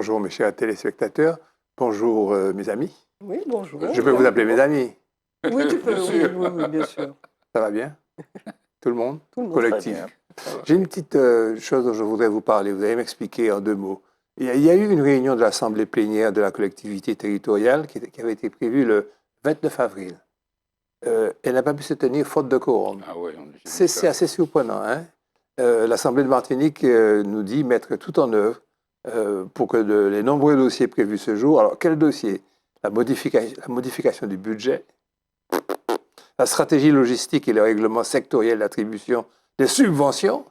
Bonjour mes chers téléspectateurs, bonjour mes amis. Oui, bonjour. Je peux vous appeler mes amis. Oui, tu peux, Bien oui, sûr. oui, bien sûr. Ça va bien? Tout le monde? Tout le monde. Collectif. Très bien. J'ai une petite chose dont je voudrais vous parler. Vous allez m'expliquer en 2 mots. Il y a eu une réunion de l'Assemblée plénière de la collectivité territoriale qui avait été prévue le 29 avril. Elle n'a pas pu se tenir faute de quorum. Ah ouais, C'est assez surprenant. Hein? L'Assemblée de Martinique nous dit mettre tout en œuvre pour que les nombreux dossiers prévus ce jour. Alors, quel dossier? La modification du budget, la stratégie logistique et le règlement sectoriel d'attribution des subventions.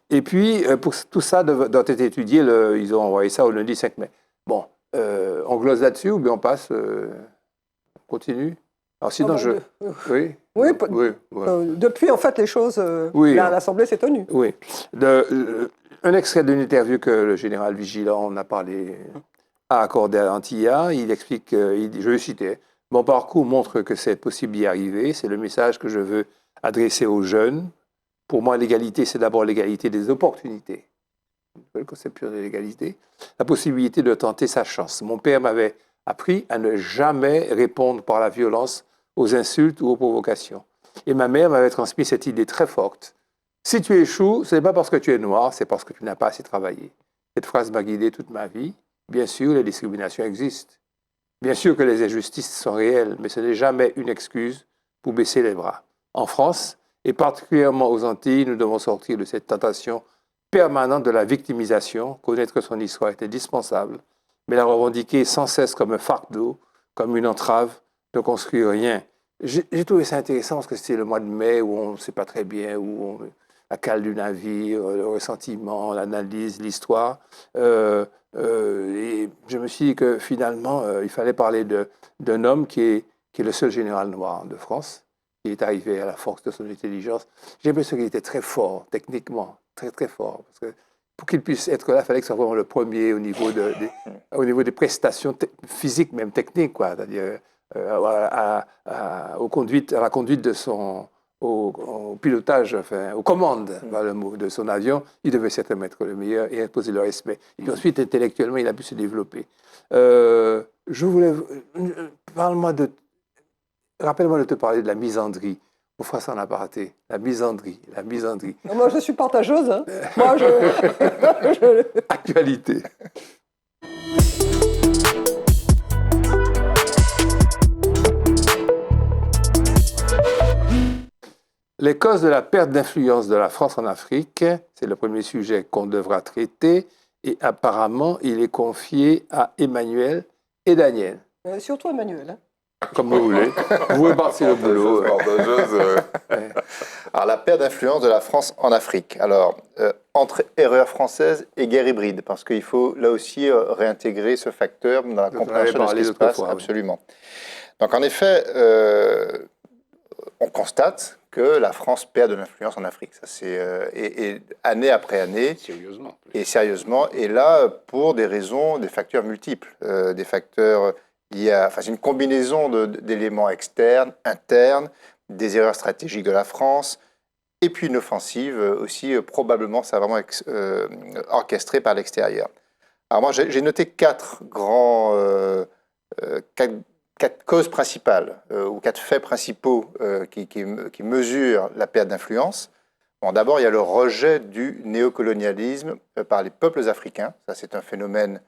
Et puis, pour tout ça doit être étudié, ils ont envoyé ça au lundi 5 mai. Bon, on glose là-dessus ou bien on passe, on continue? Alors sinon, Oui, Oui, oui, ouais. depuis, en fait, les choses, Oui. l'Assemblée s'est tenue. Oui. Un extrait d'une interview que le général Vigilant a accordé à Antilla. Il explique, je vais citer, « Mon parcours montre que c'est possible d'y arriver. C'est le message que je veux adresser aux jeunes. Pour moi, l'égalité, c'est d'abord l'égalité des opportunités. » Une nouvelle conception de l'égalité. La possibilité de tenter sa chance. Mon père m'avait appris à ne jamais répondre par la violence aux insultes ou aux provocations. Et ma mère m'avait transmis cette idée très forte. Si tu échoues, ce n'est pas parce que tu es noir, c'est parce que tu n'as pas assez travaillé. Cette phrase m'a guidé toute ma vie. Bien sûr, les discriminations existent. Bien sûr que les injustices sont réelles, mais ce n'est jamais une excuse pour baisser les bras. En France, et particulièrement aux Antilles, nous devons sortir de cette tentation permanente de la victimisation. Connaître son histoire est indispensable, mais la revendiquer sans cesse comme un fardeau, comme une entrave, ne construit rien. J'ai trouvé ça intéressant parce que c'était le mois de mai où on ne sait pas très bien, la cale du navire, le ressentiment, l'analyse, l'histoire. Et je me suis dit que finalement, il fallait parler d'un homme qui est le seul général noir de France, qui est arrivé à la force de son intelligence. J'ai l'impression qu'il était très fort, techniquement, très très fort. Parce que pour qu'il puisse être là, il fallait que ce soit vraiment le premier au niveau des prestations physiques, même techniques, quoi. C'est-à-dire à la conduite de son... Au pilotage, enfin, aux commandes, voilà le mot, de son avion, il devait certainement être le meilleur et imposer le respect. Et puis ensuite, intellectuellement, il a pu se développer. Je voulais... Rappelle-moi de te parler de la misandrie. On fera ça en aparté. La misandrie. Non, moi, je suis partageuse. Hein. Moi, Actualité. Les causes de la perte d'influence de la France en Afrique, c'est le premier sujet qu'on devra traiter, et apparemment, il est confié à Emmanuel et Daniel. surtout Emmanuel. Hein. Comme vous voulez. Vous pouvez partir le boulot. Alors, la perte d'influence de la France en Afrique. Alors, entre erreur française et guerre hybride, parce qu'il faut là aussi réintégrer ce facteur dans la compréhension de ce qui se passe. Absolument. Donc, en effet, on constate que la France perd de l'influence en Afrique. Ça, et année après année. Sérieusement. Et sérieusement. Et là, pour des raisons, des facteurs multiples. Des facteurs liés à... Enfin, c'est une combinaison d'éléments externes, internes, des erreurs stratégiques de la France, et puis une offensive aussi, probablement, ça a vraiment orchestré par l'extérieur. Alors moi, j'ai noté 4 causes principales, ou 4 faits principaux qui mesurent la perte d'influence. Bon, d'abord, il y a le rejet du néocolonialisme par les peuples africains. Ça, c'est un phénomène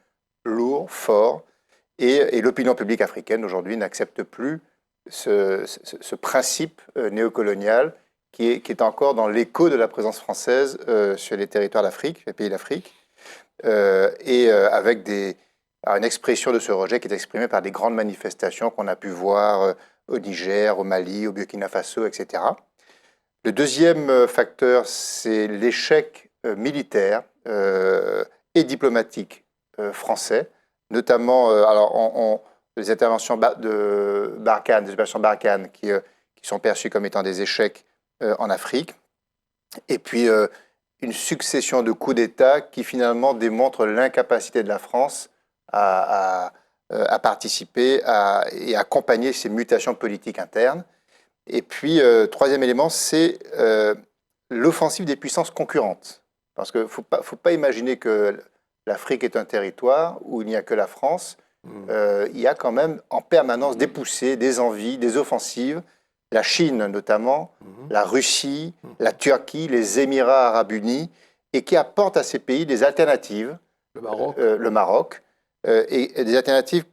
lourd, fort, et l'opinion publique africaine, aujourd'hui, n'accepte plus ce principe néocolonial qui est encore dans l'écho de la présence française sur les territoires d'Afrique, les pays d'Afrique, avec une expression de ce rejet qui est exprimée par des grandes manifestations qu'on a pu voir au Niger, au Mali, au Burkina Faso, etc. Le deuxième facteur, c'est l'échec militaire et diplomatique français, notamment les interventions de Barkhane, des opérations Barkhane qui sont perçues comme étant des échecs en Afrique, et puis une succession de coups d'État qui finalement démontrent l'incapacité de la France à participer et accompagner ces mutations politiques internes. Et puis, troisième élément, c'est l'offensive des puissances concurrentes. Parce qu'il ne faut pas imaginer que l'Afrique est un territoire où il n'y a que la France, il y a quand même en permanence des poussées, des envies, des offensives. La Chine notamment, la Russie, la Turquie, les Émirats arabes unis, et qui apportent à ces pays des alternatives, le Maroc, et des alternatives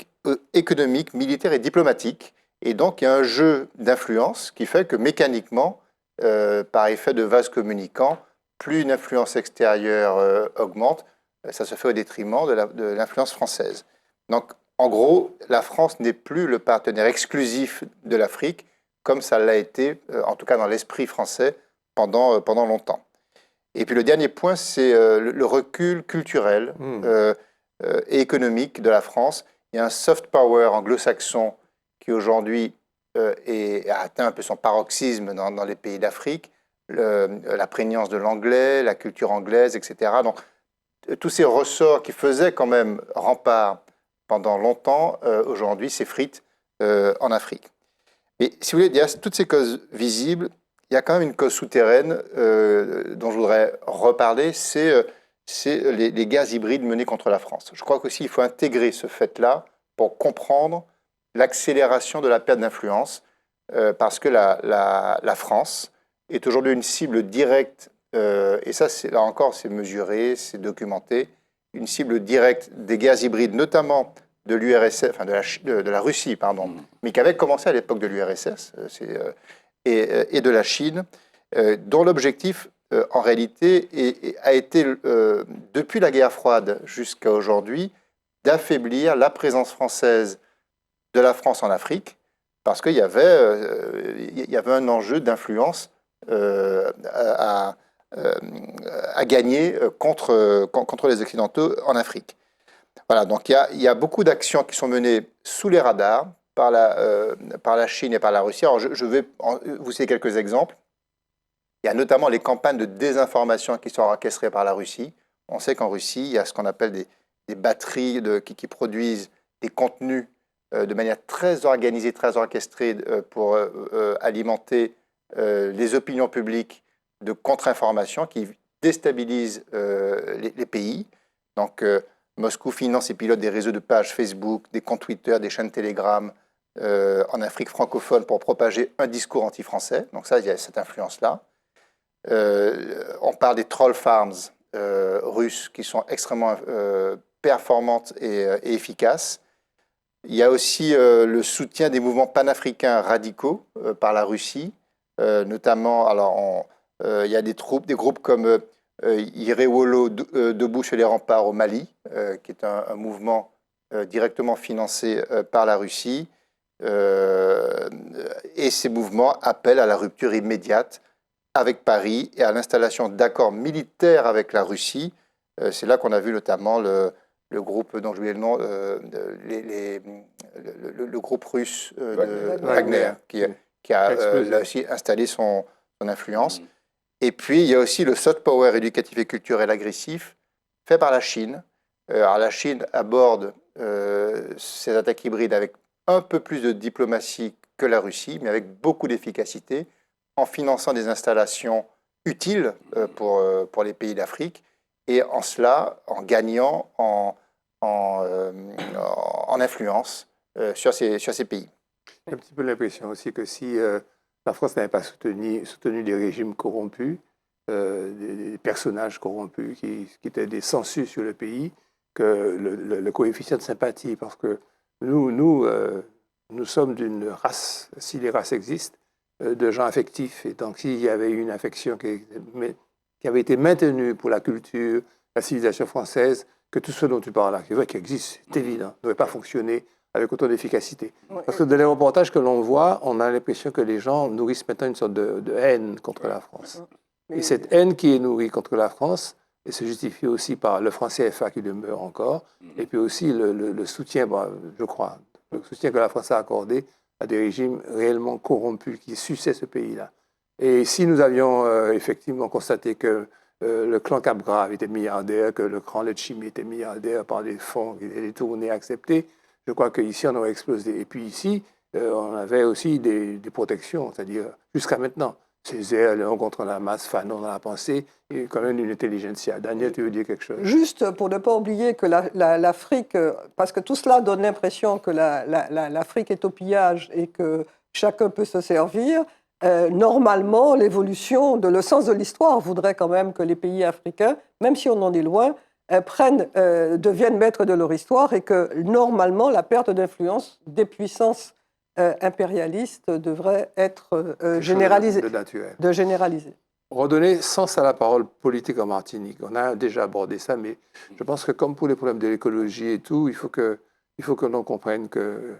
économiques, militaires et diplomatiques. Et donc il y a un jeu d'influence qui fait que mécaniquement, par effet de vase communicant, plus une influence extérieure augmente, ça se fait au détriment de l'influence française. Donc, en gros, la France n'est plus le partenaire exclusif de l'Afrique, comme ça l'a été, en tout cas dans l'esprit français, pendant longtemps. Et puis le dernier point, c'est le recul culturel et économique de la France. Il y a un soft power anglo-saxon qui aujourd'hui a atteint un peu son paroxysme dans les pays d'Afrique, la prégnance de l'anglais, la culture anglaise, etc. Donc, tous ces ressorts qui faisaient quand même rempart pendant longtemps, aujourd'hui s'effritent en Afrique. Mais si vous voulez, il y a toutes ces causes visibles, il y a quand même une cause souterraine dont je voudrais reparler, c'est les guerres hybrides menées contre la France. Je crois qu'aussi il faut intégrer ce fait-là pour comprendre l'accélération de la perte d'influence, parce que la France est aujourd'hui une cible directe, et ça, là encore, c'est mesuré, c'est documenté, une cible directe des guerres hybrides, notamment de l'URSS, enfin de la Russie, pardon, mais qui avait commencé à l'époque de l'URSS et de la Chine, dont l'objectif, en réalité, a été, depuis la guerre froide jusqu'à aujourd'hui, d'affaiblir la présence française de la France en Afrique, parce qu'il y avait un enjeu d'influence à gagner contre les Occidentaux en Afrique. Voilà, donc il y a beaucoup d'actions qui sont menées sous les radars par la Chine et par la Russie. Alors je vais vous citer quelques exemples. Il y a notamment les campagnes de désinformation qui sont orchestrées par la Russie. On sait qu'en Russie, il y a ce qu'on appelle des batteries qui produisent des contenus de manière très organisée, très orchestrée pour alimenter les opinions publiques de contre-information qui déstabilisent les pays. Donc, Moscou finance et pilote des réseaux de pages Facebook, des comptes Twitter, des chaînes Telegram en Afrique francophone pour propager un discours anti-français. Donc ça, il y a cette influence-là. On parle des troll farms russes qui sont extrêmement performantes et efficaces. Il y a aussi le soutien des mouvements panafricains radicaux par la Russie, notamment, alors il y a des groupes comme Irewolo debout sur les remparts au Mali, qui est un mouvement directement financé par la Russie, et ces mouvements appellent à la rupture immédiate avec Paris et à l'installation d'accords militaires avec la Russie. C'est là qu'on a vu notamment le groupe dont j'ai oublié le nom, le groupe russe de Wagner, qui a là aussi installé son influence. Et puis, il y a aussi le soft power éducatif et culturel agressif fait par la Chine. Alors, la Chine aborde ces attaques hybrides avec un peu plus de diplomatie que la Russie, mais avec beaucoup d'efficacité, en finançant des installations utiles pour les pays d'Afrique, et en cela, en gagnant en influence sur ces pays. J'ai un petit peu l'impression aussi que si la France n'avait pas soutenu des régimes corrompus, des personnages corrompus qui étaient des sangsues sur le pays, que le coefficient de sympathie, parce que nous sommes d'une race, si les races existent, de gens affectifs. Et donc, s'il y avait une affection qui avait été maintenue pour la culture, la civilisation française, que tout ce dont tu parles là, c'est vrai qu'il existe, c'est évident, ne devrait pas fonctionner avec autant d'efficacité. Parce que dans les reportages que l'on voit, on a l'impression que les gens nourrissent maintenant une sorte de haine contre la France. Et cette haine qui est nourrie contre la France, elle se justifie aussi par le franc CFA qui demeure encore, et puis aussi le soutien, je crois, le soutien que la France a accordé à des régimes réellement corrompus qui suçaient ce pays-là. Et si nous avions effectivement constaté que le clan Capgrave était milliardaire, que le clan Letchimy était milliardaire par des fonds qui étaient détournés, acceptés, je crois qu'ici, on aurait explosé. Et puis ici, on avait aussi des protections, c'est-à-dire jusqu'à maintenant. Césaire, Léon contre la masse, Fanon dans la pensée, et quand même une intelligentsia. Daniel, tu veux dire quelque chose? Juste pour ne pas oublier que l'Afrique, parce que tout cela donne l'impression que l'Afrique est au pillage et que chacun peut se servir, normalement, l'évolution, le sens de l'histoire voudrait quand même que les pays africains, même si on en est loin, deviennent maîtres de leur histoire et que normalement, la perte d'influence des puissances impérialistes devrait être généralisée. De généraliser. Redonner sens à la parole politique en Martinique. On a déjà abordé ça, mais je pense que comme pour les problèmes de l'écologie et tout, il faut que l'on comprenne que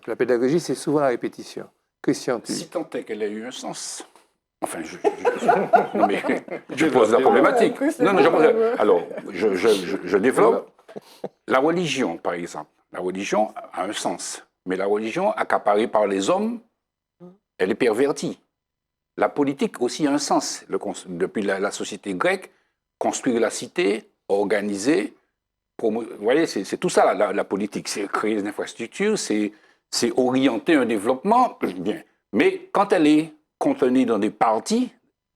la pédagogie, c'est souvent la répétition. Christian, tu... Si tant est qu'elle ait eu un sens. Enfin, non, mais je pose la problématique. Alors, je développe. La religion, par exemple. La religion a un sens. Mais la religion, accaparée par les hommes, elle est pervertie. La politique aussi a un sens. Depuis la société grecque, construire la cité, organiser, vous voyez, c'est tout ça la politique. C'est créer des infrastructures, c'est orienter un développement. Bien. Mais quand elle est contenue dans des partis,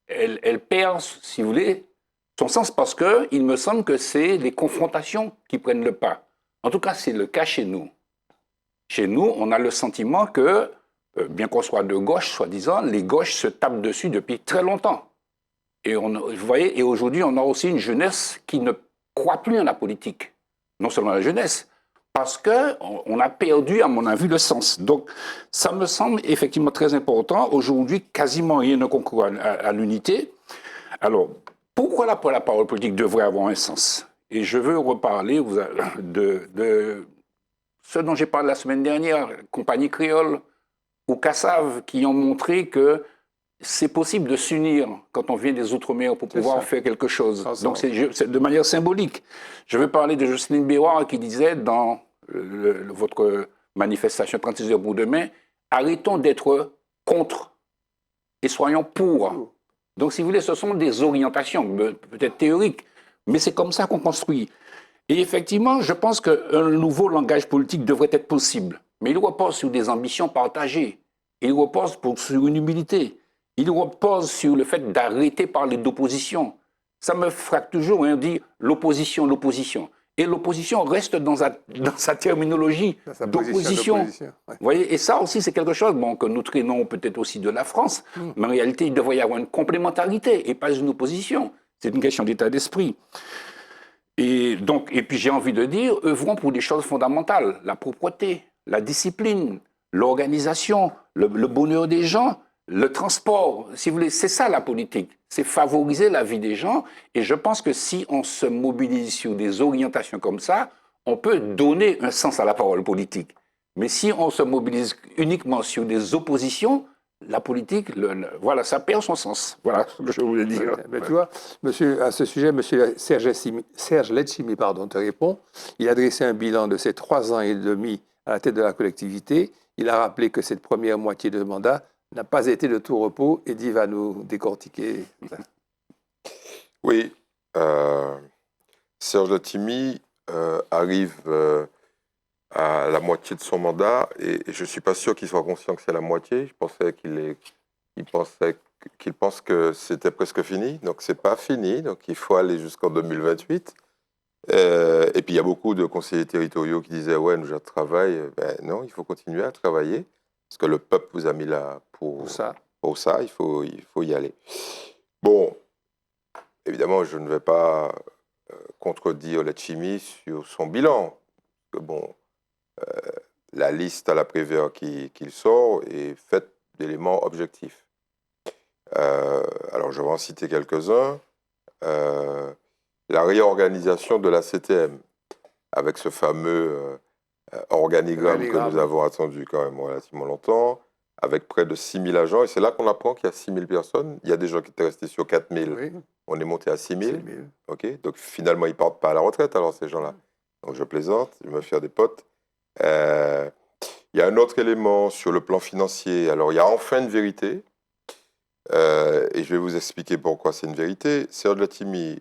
elle perd, si vous voulez, son sens parce qu'il me semble que c'est les confrontations qui prennent le pas. En tout cas, c'est le cas chez nous. Chez nous, on a le sentiment que, bien qu'on soit de gauche, soi-disant, les gauches se tapent dessus depuis très longtemps. Et vous voyez, et aujourd'hui, on a aussi une jeunesse qui ne croit plus en la politique. Non seulement la jeunesse, parce qu'on a perdu, à mon avis, le sens. Donc, ça me semble effectivement très important. Aujourd'hui, quasiment rien ne concourt à l'unité. Alors, pourquoi la parole politique devrait avoir un sens? Et je veux reparler de ce dont j'ai parlé la semaine dernière, Compagnie Créole ou Cassav, qui ont montré que c'est possible de s'unir quand on vient des Outre-mer pour pouvoir faire quelque chose. Donc c'est de manière symbolique. Je veux parler de Jocelyne Béroir qui disait dans votre manifestation 36 heures pour demain, arrêtons d'être contre et soyons pour. Donc si vous voulez, ce sont des orientations, peut-être théoriques, mais c'est comme ça qu'on construit. Et effectivement, je pense qu'un nouveau langage politique devrait être possible. Mais il repose sur des ambitions partagées. Il repose sur une humilité. Il repose sur le fait d'arrêter parler d'opposition. Ça me frappe toujours, on dit l'opposition, l'opposition. Et l'opposition reste dans sa terminologie d'opposition. Ouais. Vous voyez, et ça aussi, c'est quelque chose que nous traînons peut-être aussi de la France, mais en réalité, il devrait y avoir une complémentarité et pas une opposition. C'est une question d'état d'esprit. Et puis j'ai envie de dire, œuvrons pour des choses fondamentales, la propreté, la discipline, l'organisation, le bonheur des gens, le transport, si vous voulez, c'est ça la politique, c'est favoriser la vie des gens. Et je pense que si on se mobilise sur des orientations comme ça, on peut donner un sens à la parole politique. Mais si on se mobilise uniquement sur des oppositions, la politique, voilà, ça perd son sens. Voilà ce que je voulais dire. Mais tu vois, à ce sujet, M. Serge Letchimy te répond. Il a dressé un bilan de ses 3 ans et demi à la tête de la collectivité. Il a rappelé que cette première moitié de mandat n'a pas été de tout repos et dit va nous décortiquer. Oui, Serge Letchimy arrive à la moitié de son mandat et je ne suis pas sûr qu'il soit conscient que c'est la moitié. Je pensais qu'il pense que c'était presque fini. Donc, ce n'est pas fini. Donc, il faut aller jusqu'en 2028. Et puis, il y a beaucoup de conseillers territoriaux qui disaient « Ouais, nous, je travaille. » Ben non, il faut continuer à travailler parce que le peuple vous a mis là pour ça. Pour ça, il faut y aller. Bon, évidemment, je ne vais pas contredire Letchimy sur son bilan. Que bon, la liste à la Prévert qu'il sort est faite d'éléments objectifs. Alors, je vais en citer quelques-uns. La réorganisation de la CTM, avec ce fameux organigramme que nous avons attendu quand même relativement longtemps, avec près de 6 000 agents. Et c'est là qu'on apprend qu'il y a 6 000 personnes. Il y a des gens qui étaient restés sur 4 000. Oui. On est monté à 6 000. Okay. Donc, finalement, ils ne partent pas à la retraite, alors, ces gens-là. Donc, je plaisante, je me fais des potes. Il y a un autre élément sur le plan financier. Alors, il y a enfin une vérité. Et je vais vous expliquer pourquoi c'est une vérité. Serge Letchimy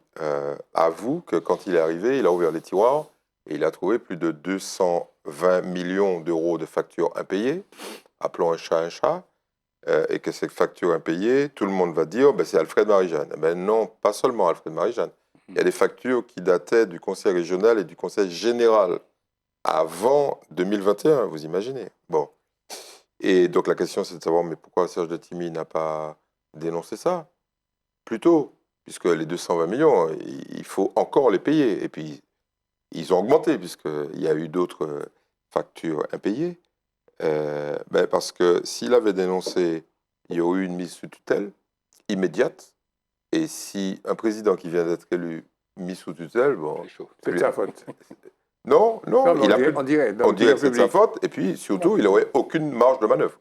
avoue que quand il est arrivé, il a ouvert les tiroirs et il a trouvé plus de 220 millions d'euros de factures impayées. Appelons un chat un chat. et que c'est facture impayée, tout le monde va dire c'est Alfred Marie-Jeanne. Ben non, pas seulement Alfred Marie-Jeanne. Il y a des factures qui dataient du Conseil régional et du Conseil général avant 2021, vous imaginez. Bon. Et donc la question, c'est de savoir mais pourquoi Serge Letchimy n'a pas dénoncé ça plus tôt, puisque les 220 millions, il faut encore les payer. Et puis, ils ont augmenté, puisqu'il y a eu d'autres factures impayées. Parce que s'il avait dénoncé, il y aurait eu une mise sous tutelle immédiate. Et si un président qui vient d'être élu mis sous tutelle, bon... C'est de sa faute. Non, On dirait que c'est de sa faute. Et puis, surtout, il n'aurait aucune marge de manœuvre.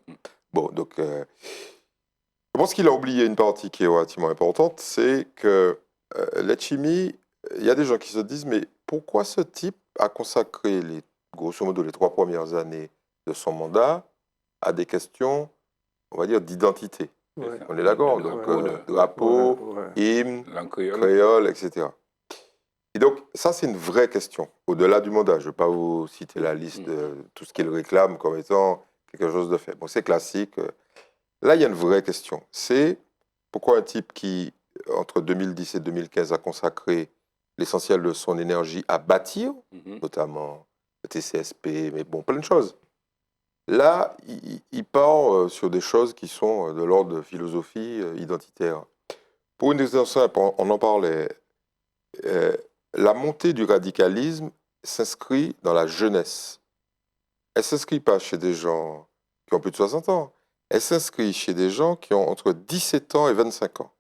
Bon, donc... je pense qu'il a oublié une partie qui est relativement importante, c'est que Letchimy, il y a des gens qui se disent, mais pourquoi ce type a consacré, grosso modo, les 3 premières années de son mandat à des questions, on va dire, d'identité. Ouais. On est d'accord, donc drapeau, hymne, créole, etc. Et donc, ça, c'est une vraie question, au-delà du mandat. Je ne vais pas vous citer la liste de tout ce qu'il réclame comme étant quelque chose de fait. Bon, c'est classique. Là, il y a une vraie question. C'est pourquoi un type qui, entre 2010 et 2015, a consacré l'essentiel de son énergie à bâtir, notamment le TCSP, mais bon, plein de choses. Là, il part sur des choses qui sont de l'ordre de philosophie identitaire. Pour une raison simple, on en parlait, la montée du radicalisme s'inscrit dans la jeunesse. Elle ne s'inscrit pas chez des gens qui ont plus de 60 ans. Elle s'inscrit chez des gens qui ont entre 17 ans et 25 ans.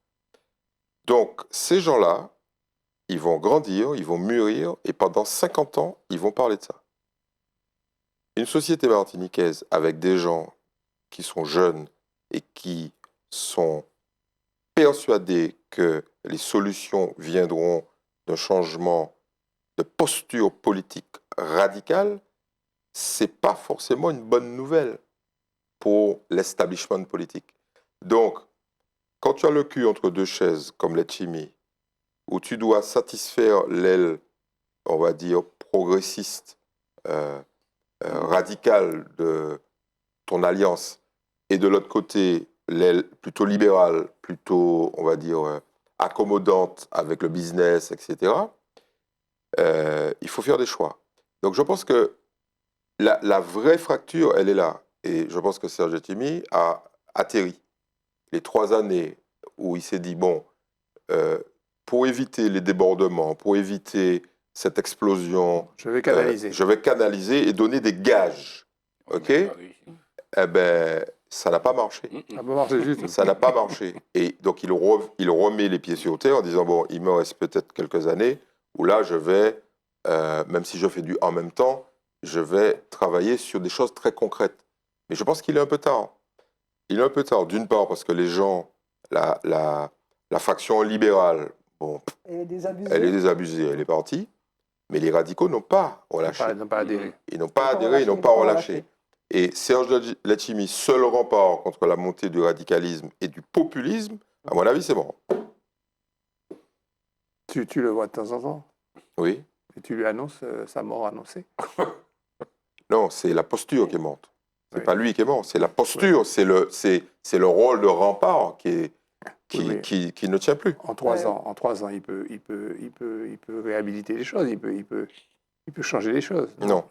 Donc, ces gens-là, ils vont grandir, ils vont mûrir, et pendant 50 ans, ils vont parler de ça. Une société martiniquaise avec des gens qui sont jeunes et qui sont persuadés que les solutions viendront d'un changement de posture politique radicale, ce n'est pas forcément une bonne nouvelle pour l'establishment politique. Donc, quand tu as le cul entre deux chaises, comme Letchimy, où tu dois satisfaire l'aile, on va dire, progressiste, radicale de ton alliance, et de l'autre côté, l'aile plutôt libérale, plutôt, on va dire, accommodante avec le business, etc., il faut faire des choix. Donc, je pense que la vraie fracture, elle est là. Et je pense que Serge Letchimy a atterri. Les 3 années où il s'est dit, bon, pour éviter les débordements, pour éviter cette explosion, je vais canaliser et donner des gages. OK ? Eh bien, ça n'a pas marché. Ça n'a pas marché. Et donc, il remet les pieds sur terre en disant, bon, il me reste peut-être quelques années où là, je vais, même si je fais du en même temps, je vais travailler sur des choses très concrètes. Mais je pense qu'il est un peu tard. Il est un peu tard, d'une part, parce que les gens, la faction libérale, bon, elle est désabusée, elle est partie. Mais les radicaux n'ont pas relâché. Ils n'ont pas adhéré. Ils n'ont pas adhéré, ils n'ont pas relâché. Et Serge Letchimy, seul rempart contre la montée du radicalisme et du populisme, à mon avis, c'est bon. Tu le vois de temps en temps. Oui. Et tu lui annonces sa mort annoncée. Non, c'est la posture qui est morte. C'est pas lui qui est mort, c'est la posture, c'est le rôle de rempart qui ne tient plus. En 3 ans, il peut réhabiliter les choses, il peut changer les choses. Non.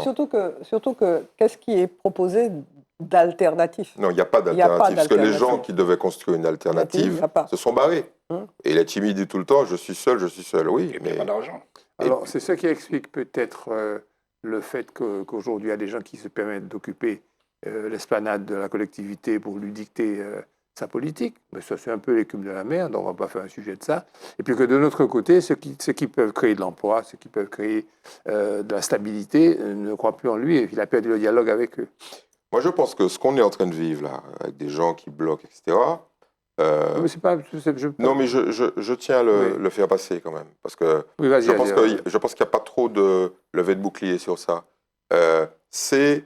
Surtout que qu'est-ce qui est proposé d'alternatif? Non, il n'y a pas d'alternative. Parce que les gens qui devaient construire une alternative se sont barrés. Et Letchimy dit tout le temps, je suis seul, oui. Et mais pas d'argent. Alors, c'est ce qui explique peut-être le fait qu'aujourd'hui, il y a des gens qui se permettent d'occuper l'esplanade de la collectivité pour lui dicter sa politique. Mais ça, c'est un peu l'écume de la mer, donc on ne va pas faire un sujet de ça. Et puis que de notre côté, ceux qui peuvent créer de l'emploi, ceux qui peuvent créer de la stabilité, ne croient plus en lui et il a perdu le dialogue avec eux. Moi, je pense que ce qu'on est en train de vivre là, avec des gens qui bloquent, etc., mais c'est pas, non, mais je tiens à le faire passer quand même. Parce que je pense qu'il n'y a pas trop de levée de bouclier sur ça. C'est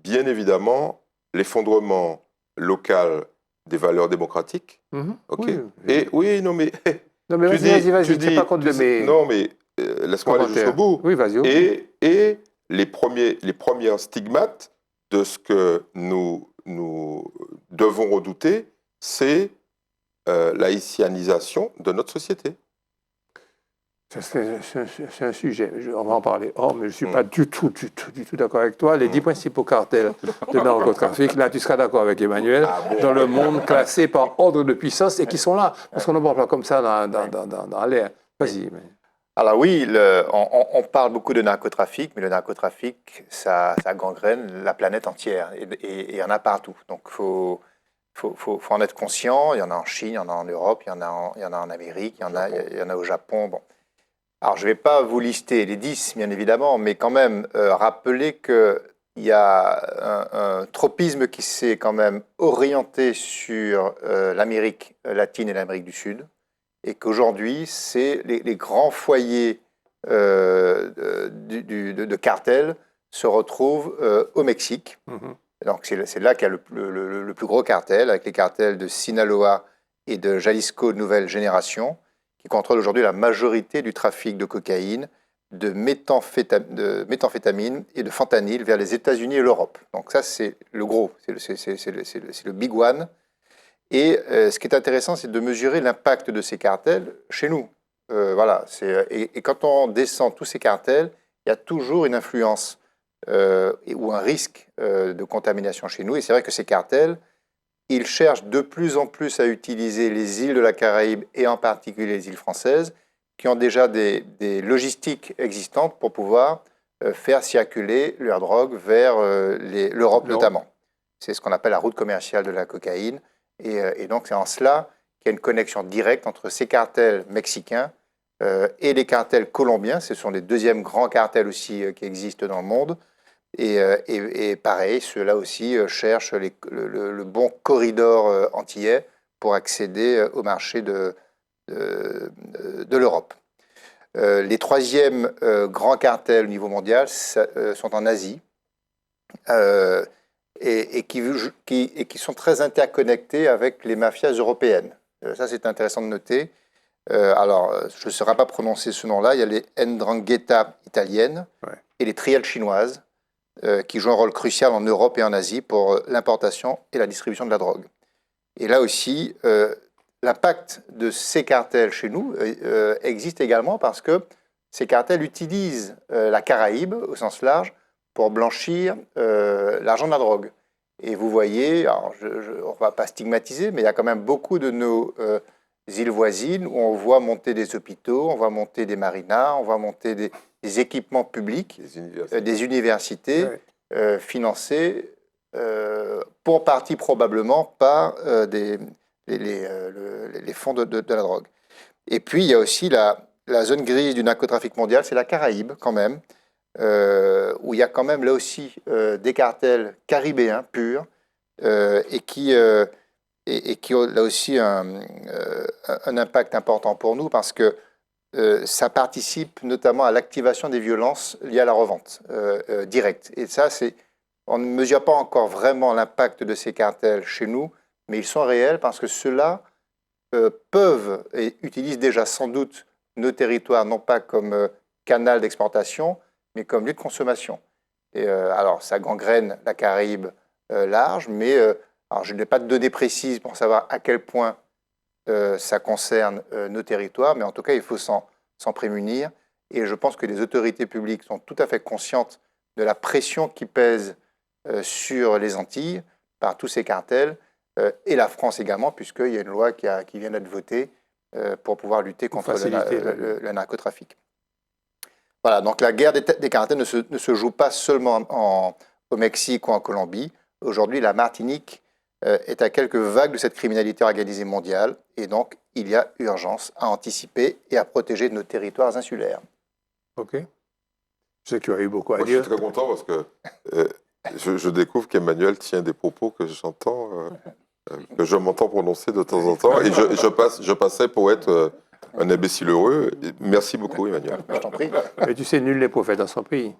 bien évidemment l'effondrement local des valeurs démocratiques. OK. Non, mais vas-y, tu dis pas contre mais... Non, mais laisse-moi aller jusqu'au bout. Oui, vas-y. Et les premiers stigmates de ce que nous nous devons redouter, c'est l'haïtianisation de notre société. C'est un sujet, on va en parler. Oh, mais je ne suis pas du tout d'accord avec toi. Les 10 principaux cartels de narcotrafic, là, tu seras d'accord avec Emmanuel, dans le monde classé par ordre de puissance et qui sont là. Parce qu'on ne parle pas comme ça dans l'air. Vas-y. Alors oui, on parle beaucoup de narcotrafic, mais le narcotrafic, ça gangrène la planète entière et il y en a partout. Donc il faut en être conscient. Il y en a en Chine, il y en a en Europe, il y en a en Amérique, il y en a au Japon. Bon. Alors je ne vais pas vous lister les 10, bien évidemment, mais quand même rappeler qu'il y a un tropisme qui s'est quand même orienté sur l'Amérique latine et l'Amérique du Sud. Et qu'aujourd'hui, c'est les grands foyers de cartels se retrouvent au Mexique. Donc c'est là qu'il y a le plus gros cartel, avec les cartels de Sinaloa et de Jalisco de nouvelle génération, qui contrôlent aujourd'hui la majorité du trafic de cocaïne, de méthamphétamine et de fentanyl vers les États-Unis et l'Europe. Donc ça, c'est le gros, c'est le big one. Et ce qui est intéressant, c'est de mesurer l'impact de ces cartels chez nous. Voilà, et quand on descend tous ces cartels, il y a toujours une influence ou un risque de contamination chez nous. Et c'est vrai que ces cartels, ils cherchent de plus en plus à utiliser les îles de la Caraïbe et en particulier les îles françaises, qui ont déjà des logistiques existantes pour pouvoir faire circuler leur drogue vers l'Europe notamment. C'est ce qu'on appelle la route commerciale de la cocaïne. Et donc, c'est en cela qu'il y a une connexion directe entre ces cartels mexicains et les cartels colombiens. Ce sont les deuxièmes grands cartels aussi qui existent dans le monde. Et pareil, ceux-là aussi cherchent le bon corridor antillais pour accéder au marché de l'Europe. Les troisièmes grands cartels au niveau mondial sont en Asie. Et qui sont très interconnectés avec les mafias européennes. Ça, c'est intéressant de noter. Alors, je ne saurais pas prononcer ce nom-là. Il y a les 'Ndrangheta italiennes et les triades chinoises qui jouent un rôle crucial en Europe et en Asie pour l'importation et la distribution de la drogue. Et là aussi, l'impact de ces cartels chez nous existe également parce que ces cartels utilisent la Caraïbe, au sens large, pour blanchir l'argent de la drogue. Et vous voyez, alors on ne va pas stigmatiser, mais il y a quand même beaucoup de nos îles voisines où on voit monter des hôpitaux, on voit monter des marinas, on voit monter des équipements publics, des universités financées pour partie probablement par les fonds de la drogue. Et puis il y a aussi la zone grise du narcotrafic mondial, c'est la Caraïbe quand même, où il y a quand même là aussi des cartels caribéens purs et qui ont là aussi un impact important pour nous parce que ça participe notamment à l'activation des violences liées à la revente directe. Et ça, on ne mesure pas encore vraiment l'impact de ces cartels chez nous, mais ils sont réels parce que ceux-là peuvent et utilisent déjà sans doute nos territoires, non pas comme canal d'exportation, mais comme lieu de consommation. Et alors, ça gangrène la Caraïbe large, mais alors je n'ai pas de données précises pour savoir à quel point ça concerne nos territoires, mais en tout cas, il faut s'en prémunir. Et je pense que les autorités publiques sont tout à fait conscientes de la pression qui pèse sur les Antilles par tous ces cartels, et la France également, puisqu'il y a une loi qui vient d'être votée pour pouvoir lutter contre le narcotrafic. Voilà, donc la guerre des cartels ne se joue pas seulement au Mexique ou en Colombie. Aujourd'hui, la Martinique est à quelques vagues de cette criminalité organisée mondiale, et donc il y a urgence à anticiper et à protéger nos territoires insulaires. Ok. Je sais que tu as eu beaucoup à dire. dire. Je suis très content parce que je découvre qu'Emmanuel tient des propos que j'entends, que je m'entends prononcer de temps en temps, et je passais pour être un imbécile heureux. Merci beaucoup, Emmanuel. Je t'en prie. Mais tu sais, nul n'est prophète dans son pays.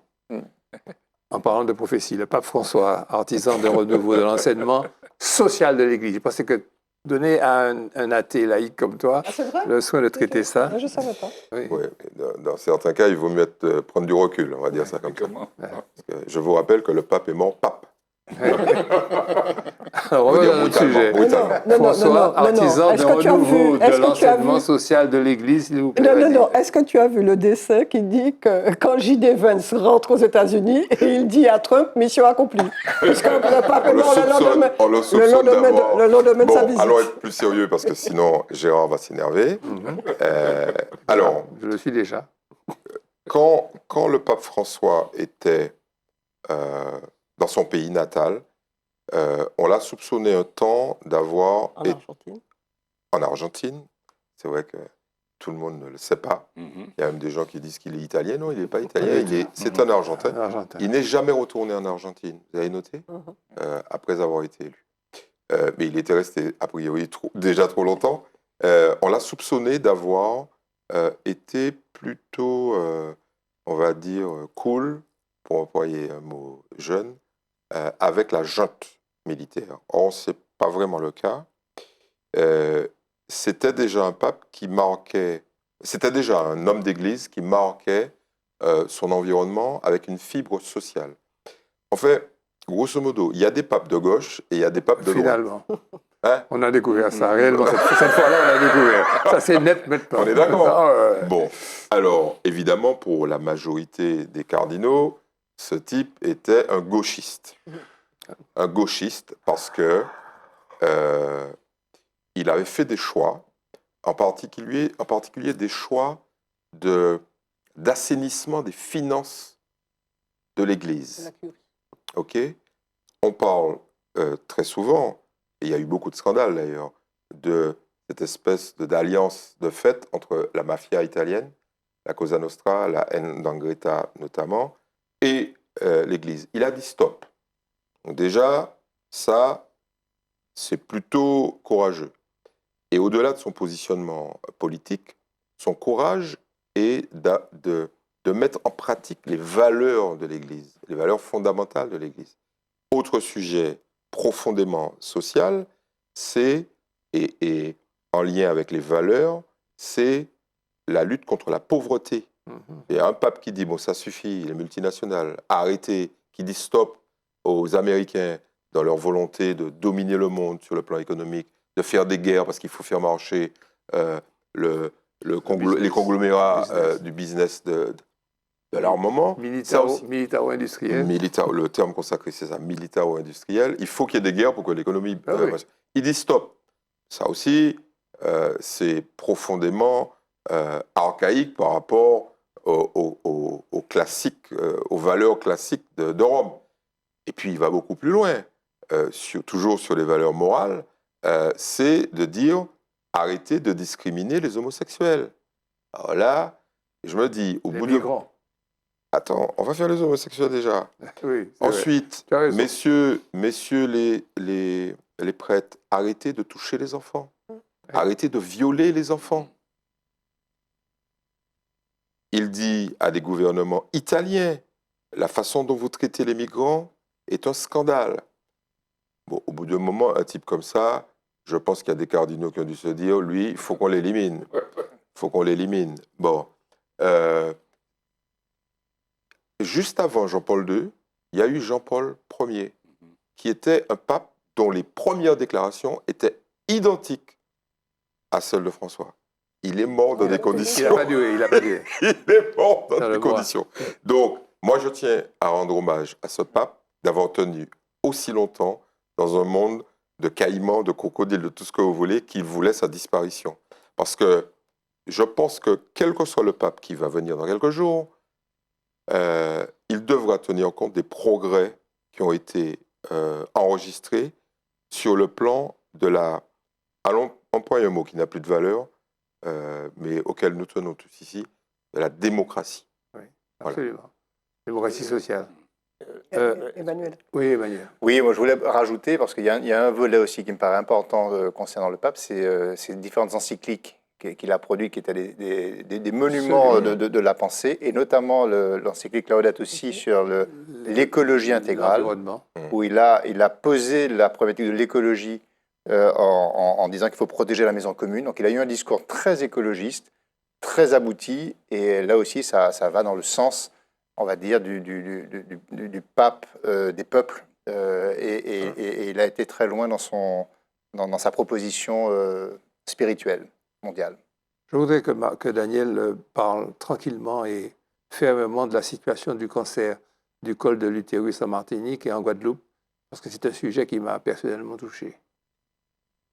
En parlant de prophétie, le pape François, artisan de renouveau de l'enseignement social de l'Église, je pensais que donner à un athée laïque comme toi le soin de traiter ça. Je ne savais pas. Oui. Ouais, dans certains cas, il vaut mieux prendre du recul, on va dire ça comme ça. Je vous rappelle que le pape est mort pape. Alors, Faut revenons dire à notre brutalement, sujet. brutalement. François, artisan Est-ce de que tu as renouveau vu- de est-ce que tu as l'enseignement vu- social de l'Église, s'il vous plaît. Non, non, vas-y. non. Est-ce que tu as vu le décès qui dit que quand J.D. Vance rentre aux États-Unis, il dit à Trump, mission accomplie. Parce que le pape est mort On le soupçonne d'avoir... le lendemain de sa visite. allons être plus sérieux parce que sinon Gérard va s'énerver. Alors, Je le suis déjà. quand le pape François était dans son pays natal, on l'a soupçonné un temps d'avoir En été Argentine. en Argentine. C'est vrai que tout le monde ne le sait pas. Il y a même des gens qui disent qu'il est italien. Non, il n'est pas italien. C'est un Argentin. Argentin. Il n'est jamais retourné en Argentine. Vous avez noté après avoir été élu. Mais il était resté, a priori, déjà trop longtemps. On l'a soupçonné d'avoir été plutôt, on va dire, cool, pour employer un mot jeune, avec la junte militaire. Or, ce n'est pas vraiment le cas. C'était déjà un pape qui marquait, c'était déjà un homme d'église qui marquait son environnement avec une fibre sociale. En fait, grosso modo, il y a des papes de gauche et il y a des papes de droite. Finalement. Hein? On a découvert ça, réellement. Cette fois-là, on a découvert. Ça, c'est net maintenant. On est d'accord. Ah, ouais. Bon, alors, évidemment, pour la majorité des cardinaux, ce type était un gauchiste. Un gauchiste parce que il avait fait des choix, en particulier des choix d'assainissement des finances de l'Église. Ok. On parle très souvent, et il y a eu beaucoup de scandales d'ailleurs, de cette espèce d'alliance de fait entre la mafia italienne, la Cosa Nostra, la Ndrangheta notamment, et l'Église. Il a dit stop. Donc déjà, ça, c'est plutôt courageux. Et au-delà de son positionnement politique, son courage est de mettre en pratique les valeurs de l'Église, les valeurs fondamentales de l'Église. Autre sujet profondément social, c'est, et en lien avec les valeurs, c'est la lutte contre la pauvreté. Il y a un pape qui dit, bon, ça suffit, les multinationales, arrêtez, qui dit stop aux Américains dans leur volonté de dominer le monde sur le plan économique, de faire des guerres parce qu'il faut faire marcher les conglomérats du business de l'armament. Militaro-industriel. Le terme consacré, c'est ça, militaro-industriel. Il faut qu'il y ait des guerres pour que l'économie... Oui. Il dit stop. Ça aussi, c'est profondément archaïque par rapport aux classiques, aux valeurs classiques de Rome. Et puis, il va beaucoup plus loin, toujours sur les valeurs morales, c'est de dire arrêtez de discriminer les homosexuels. Alors là, je me dis, au bout de... Attends, on va faire les homosexuels déjà. Oui, ensuite, tu as raison. messieurs les prêtres, arrêtez de toucher les enfants. Arrêtez de violer les enfants. Il dit à des gouvernements italiens, la façon dont vous traitez les migrants est un scandale. Bon, au bout d'un moment, un type comme ça, je pense qu'il y a des cardinaux qui ont dû se dire, lui, il faut qu'on l'élimine. Il faut qu'on l'élimine. Bon. Juste avant Jean-Paul II, il y a eu Jean-Paul Ier, qui était un pape dont les premières déclarations étaient identiques à celles de François. Il est mort dans des conditions... Il n'a pas duré, il a pas duré. Il est mort dans Ça des le voit. conditions. Donc, moi, je tiens à rendre hommage à ce pape d'avoir tenu aussi longtemps dans un monde de caïmans, de crocodiles, de tout ce que vous voulez, qu'il voulait sa disparition. Parce que je pense que quel que soit le pape qui va venir dans quelques jours, il devra tenir compte des progrès qui ont été enregistrés sur le plan de la... Allons employer un mot qui n'a plus de valeur, mais auquel nous tenons tous ici, de la démocratie. Oui, absolument. Démocratie sociale. Emmanuel. Oui, Emmanuel. Oui, moi je voulais rajouter, parce qu'il y a un volet aussi qui me paraît important concernant le pape, c'est ces différentes encycliques qu'il a produites, qui étaient des monuments de la pensée, et notamment l'encyclique Laudato Si sur l'écologie intégrale, L'environnement. où il a posé la problématique de l'écologie en disant qu'il faut protéger la maison commune. Donc il a eu un discours très écologiste, très abouti, et là aussi ça va dans le sens, on va dire, du pape des peuples, et il a été très loin dans sa proposition spirituelle mondiale. Je voudrais que Daniel parle tranquillement et fermement de la situation du cancer du col de l'utérus en Martinique et en Guadeloupe, parce que c'est un sujet qui m'a personnellement touché.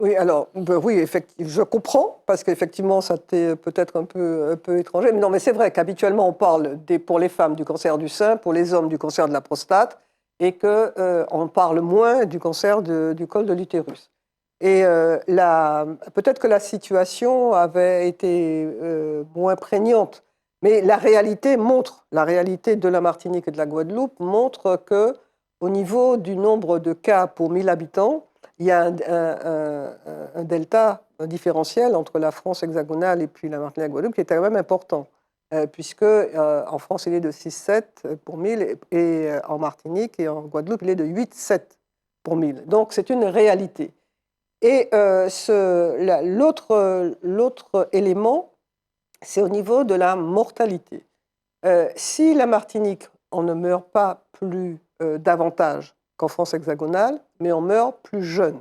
Oui, alors, oui, je comprends, parce qu'effectivement, ça t'est peut-être un peu étranger. Mais non, mais c'est vrai qu'habituellement, on parle pour les femmes du cancer du sein, pour les hommes du cancer de la prostate, et qu'on parle moins du cancer du col de l'utérus. Et peut-être que la situation avait été moins prégnante, mais la réalité de la Martinique et de la Guadeloupe montre que, au niveau du nombre de cas pour 1000 habitants, il y a un delta, un différentiel entre la France hexagonale et puis la Martinique et la Guadeloupe qui est quand même important, puisque en France, il est de 6,7 pour 1000 et en Martinique et en Guadeloupe, il est de 8,7 pour 1000. Donc, c'est une réalité. Et l'autre élément, c'est au niveau de la mortalité. Si la Martinique, on ne meurt pas plus davantage qu'en France hexagonale, mais on meurt plus jeune.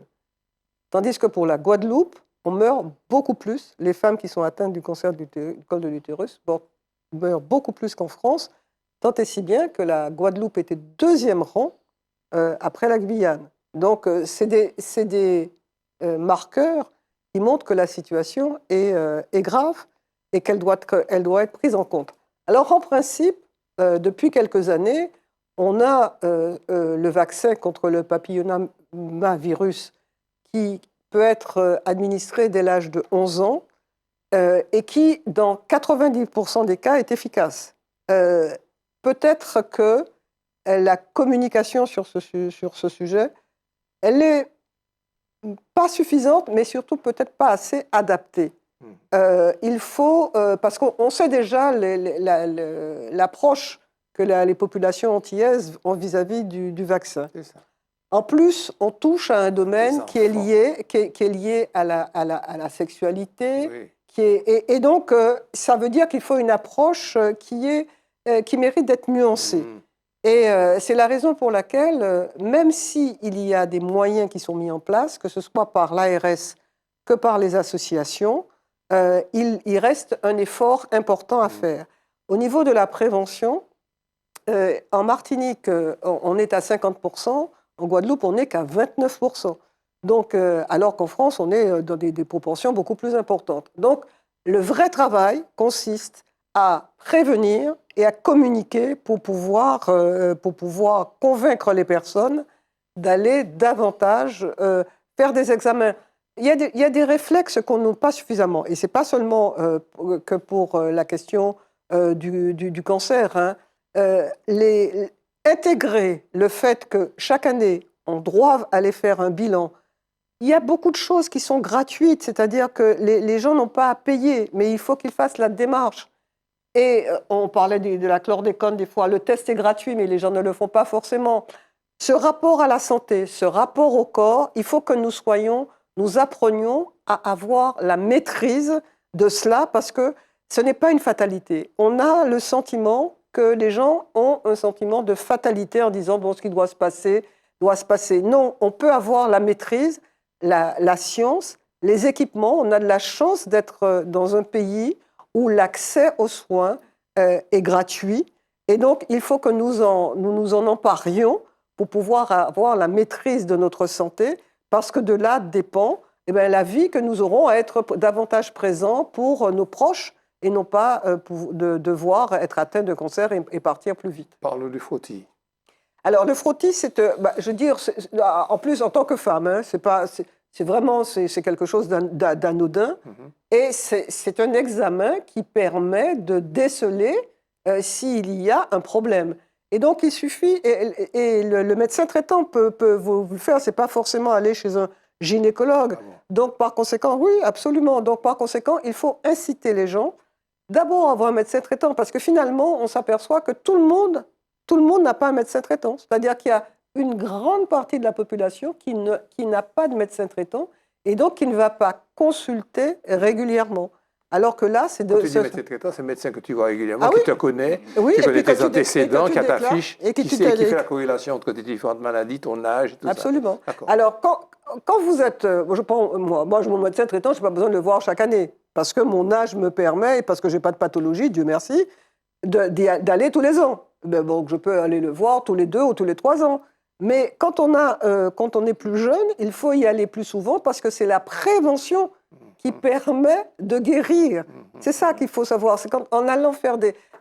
Tandis que pour la Guadeloupe, on meurt beaucoup plus. Les femmes qui sont atteintes du cancer du col de l'utérus meurent beaucoup plus qu'en France, tant et si bien que la Guadeloupe était deuxième rang après la Guyane. Donc, c'est des marqueurs qui montrent que la situation est grave et qu'elle doit être prise en compte. Alors, en principe, depuis quelques années, on a le vaccin contre le papillomavirus qui peut être administré dès l'âge de 11 ans et qui, dans 90% des cas, est efficace. Peut-être que la communication sur ce sujet, elle n'est pas suffisante, mais surtout peut-être pas assez adaptée. Il faut, parce qu'on sait déjà l'approche que les populations antillaises ont vis-à-vis du vaccin. En plus, on touche à un domaine qui est lié à la sexualité, oui. Et donc, ça veut dire qu'il faut une approche qui mérite d'être nuancée. Et c'est la raison pour laquelle, même s'il y a des moyens qui sont mis en place, que ce soit par l'ARS que par les associations, il reste un effort important à faire. Au niveau de la prévention, en Martinique, on est à 50%, en Guadeloupe, on n'est qu'à 29%. Donc, alors qu'en France, on est dans des proportions beaucoup plus importantes. Donc, le vrai travail consiste à prévenir et à communiquer pour pouvoir convaincre les personnes d'aller davantage faire des examens. Il y a des réflexes qu'on n'a pas suffisamment. Et ce n'est pas seulement que pour la question du cancer. Hein. Intégrer le fait que chaque année, on doit aller faire un bilan. Il y a beaucoup de choses qui sont gratuites, c'est-à-dire que les gens n'ont pas à payer, mais il faut qu'ils fassent la démarche. Et on parlait de la chlordécone des fois, le test est gratuit, mais les gens ne le font pas forcément. Ce rapport à la santé, ce rapport au corps, il faut que nous apprenions à avoir la maîtrise de cela, parce que ce n'est pas une fatalité. On a le sentiment que les gens ont un sentiment de fatalité en disant bon, ce qui doit se passer, doit se passer. Non, on peut avoir la maîtrise, la science, les équipements. On a de la chance d'être dans un pays où l'accès aux soins est gratuit. Et donc, il faut que nous en emparions pour pouvoir avoir la maîtrise de notre santé, parce que de là dépend la vie que nous aurons à être davantage présents pour nos proches, et non pas de devoir être atteint de cancer et partir plus vite. Parle du frottis. Alors, le frottis, je veux dire, en plus, en tant que femme, hein, c'est vraiment quelque chose d'anodin. Et c'est un examen qui permet de déceler s'il y a un problème. Et donc, il suffit, et le médecin traitant peut vous le faire, ce n'est pas forcément aller chez un gynécologue. Ah bon. Donc, par conséquent, oui, absolument. Donc, par conséquent, il faut inciter les gens d'abord à avoir un médecin traitant, parce que finalement, on s'aperçoit que tout le monde n'a pas un médecin traitant. C'est-à-dire qu'il y a une grande partie de la population qui n'a pas de médecin traitant et donc qui ne va pas consulter régulièrement. Alors que là, c'est de... Quand tu dis médecin traitant, c'est un médecin que tu vois régulièrement, Ah qui oui. te connaît, Oui, qui et connaît puis tes antécédents, qui a ta déclares, fiche, et qui sait, qui fait la corrélation entre tes différentes maladies, ton âge et tout Absolument. ça. D'accord. Alors, quand vous êtes... moi, mon médecin traitant, je n'ai pas besoin de le voir chaque année, parce que mon âge me permet, et parce que je n'ai pas de pathologie, Dieu merci, d'aller tous les ans. Donc, je peux aller le voir tous les 2 ou tous les 3 ans. Mais quand on est plus jeune, il faut y aller plus souvent, parce que c'est la prévention qui permet de guérir. C'est ça qu'il faut savoir. C'est qu'en allant faire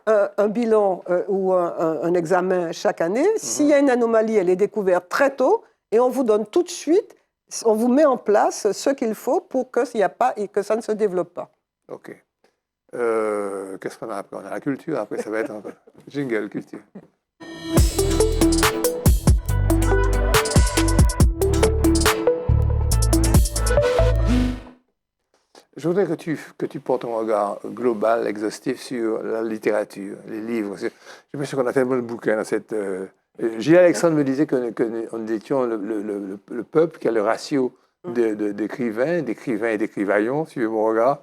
un bilan ou un examen chaque année, s'il y a une anomalie, elle est découverte très tôt et on vous donne tout de suite, on vous met en place ce qu'il faut pour que ça ne se développe pas. OK. Qu'est-ce qu'on a après? On a la culture, après ça va être un jingle culture. Je voudrais que tu portes un regard global, exhaustif sur la littérature, les livres. Je pense qu'on a tellement de bouquins dans cette... Gilles Alexandre me disait que nous étions le peuple qui a le ratio d'écrivains et d'écrivaillons, suivez mon regard,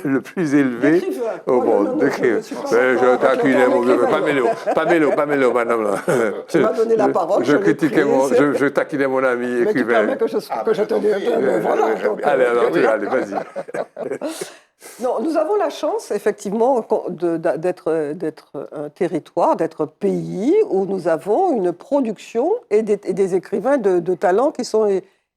le plus élevé au monde. Je taquinais mon vieux, pas Mélo, madame. Tu m'as donné la parole. Je taquinais mon ami écrivain. Mais tu permets que je te dise. Voilà. Allez, vas-y. Non, nous avons la chance, effectivement, d'être un territoire, d'être un pays où nous avons une production et des écrivains de talent qui sont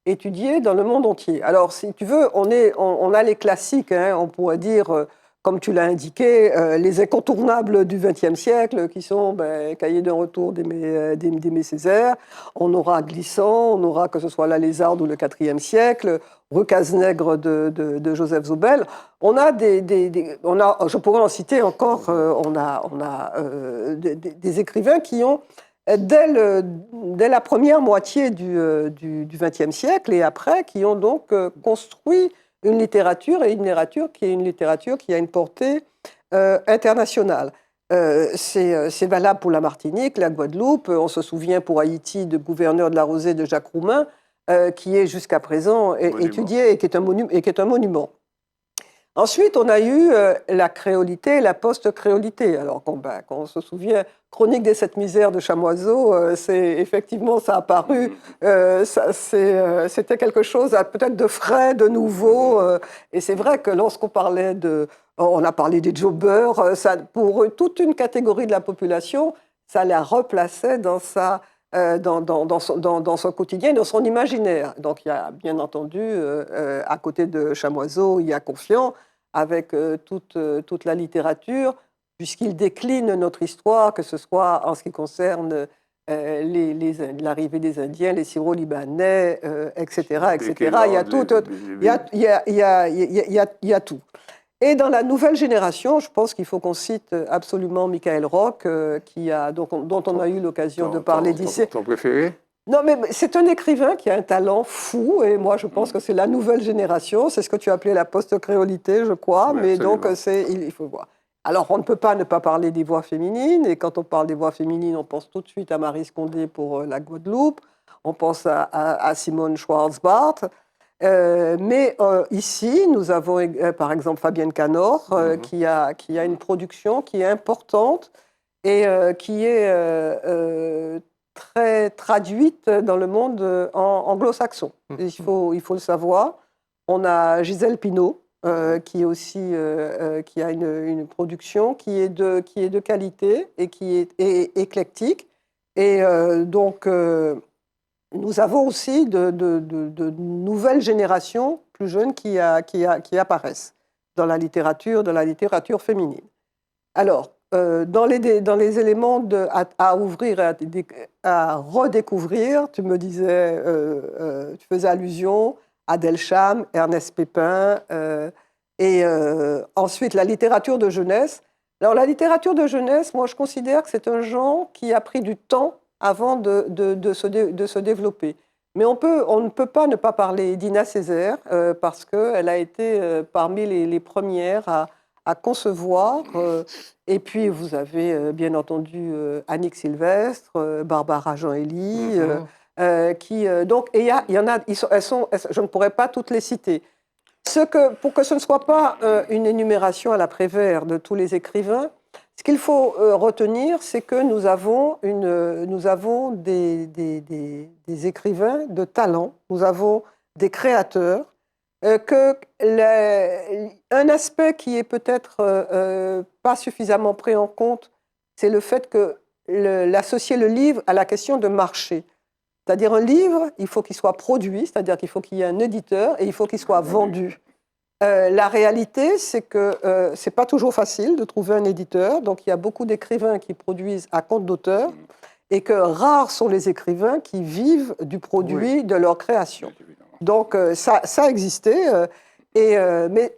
étudiés dans le monde entier. Alors, si tu veux, on a les classiques, hein, on pourrait dire, comme tu l'as indiqué, les incontournables du XXe siècle, qui sont Cahiers d'un retour d'Aimé Césaire. On aura Glissant, on aura, que ce soit La Lézarde ou le IVe siècle, Recase-Nègre de Joseph Zobel. On a je pourrais en citer encore, on a des écrivains qui ont, dès la première moitié du XXe siècle et après, qui ont donc construit une littérature qui a une portée internationale. C'est valable pour la Martinique, la Guadeloupe. On se souvient pour Haïti du gouverneur de la Rosée de Jacques Roumain, qui est jusqu'à présent étudié et qui est un monument. Ensuite, on a eu la créolité et la post-créolité. Alors, quand on se souvient, Chronique des Sept Misères de Chamoiseau, effectivement, ça a apparu, c'était quelque chose peut-être de frais, de nouveau. Et c'est vrai que lorsqu'on parlait on a parlé des jobbers, pour toute une catégorie de la population, ça la replaçait dans son quotidien, dans son imaginaire. Donc, il y a bien entendu, à côté de Chamoiseau, il y a Confiant, avec toute la littérature, puisqu'il décline notre histoire, que ce soit en ce qui concerne l'arrivée des Indiens, les Syro-Libanais, etc. Il y a tout. Et dans la nouvelle génération, je pense qu'il faut qu'on cite absolument Michael Roch, dont on a eu l'occasion de parler d'ici. Ton préféré ? Non, mais c'est un écrivain qui a un talent fou, et moi je pense que c'est la nouvelle génération, c'est ce que tu appelais la post-créolité, je crois, Oui, mais absolument. donc il faut voir. Alors on ne peut pas ne pas parler des voix féminines, et quand on parle des voix féminines, on pense tout de suite à Marie Scondé pour la Guadeloupe, on pense à Simone Schwarz-Barth, mais ici nous avons par exemple Fabienne Canor, qui a une production qui est importante et qui est très traduite dans le monde anglo-saxon. Il faut le savoir. On a Gisèle Pinault, qui a une production qui est de qualité et qui est éclectique. Et donc, nous avons aussi de nouvelles générations plus jeunes qui apparaissent dans la littérature féminine. Alors, dans les éléments à ouvrir et à redécouvrir, tu me disais, tu faisais allusion à Delcham, Ernest Pépin, et ensuite la littérature de jeunesse. Alors la littérature de jeunesse, moi je considère que c'est un genre qui a pris du temps avant de se développer. Mais on ne peut pas ne pas parler d'Ina Césaire, parce qu'elle a été parmi les premières à concevoir. Et puis, vous avez bien entendu Annick Sylvestre, Barbara Jean-Élie, donc, et il y en a, je ne pourrais pas toutes les citer. Pour que ce ne soit pas une énumération à la Prévert de tous les écrivains, ce qu'il faut retenir, c'est que nous avons des écrivains de talent, nous avons des créateurs, un aspect qui est peut-être pas suffisamment pris en compte, c'est le fait que l'associer le livre à la question de marché. C'est-à-dire un livre, il faut qu'il soit produit, c'est-à-dire qu'il faut qu'il y ait un éditeur et il faut qu'il soit vendu. La réalité, c'est que c'est pas toujours facile de trouver un éditeur, donc il y a beaucoup d'écrivains qui produisent à compte d'auteur et que rares sont les écrivains qui vivent du produit de leur création. Donc ça existait, mais